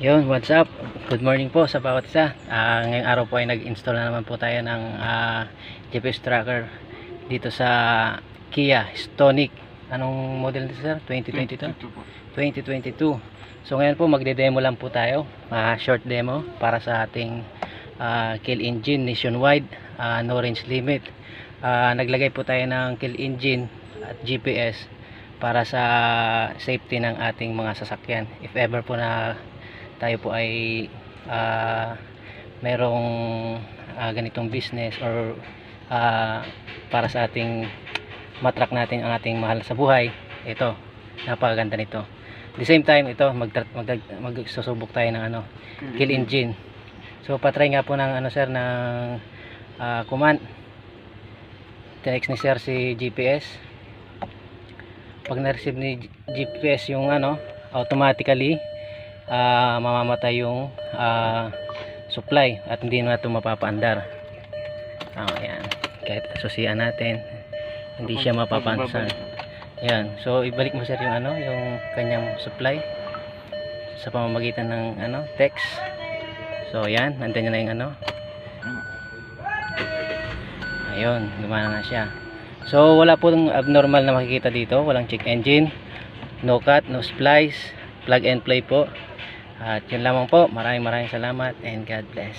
Yun, what's up? Good morning po sa bawat isa. Ngayong araw po ay nag-install na naman po tayo ng GPS tracker dito sa Kia Stonic. Anong model nito, sir? 2022? 2022. So ngayon po magde-demo lang po tayo. Short demo para sa ating kill engine nationwide. No range limit. Naglagay po tayo ng kill engine at GPS para sa safety ng ating mga sasakyan. If ever po na tayo po ay merong ganitong business or para sa ating matrack natin ang ating mahal sa buhay, ito napakaganda nito. At the same time ito magsusubok tayo ng kill engine. So patry nga po ng sir ng command. Tinext ni sir si GPS. Pag na-receive ni GPS yung automatically mamamatay yung supply at hindi na ito mapapaandar. Ayan, kahit susian natin hindi siya mapapansan. Ayan, so ibalik mo sir yung yung kanyang supply sa pamamagitan ng text. So ayan, nandiyan na yung ayun, gumana na siya. So wala pong abnormal na makikita dito, walang check engine, no cut, no splice, plug and play po. At yun lamang po. Maraming salamat and God bless.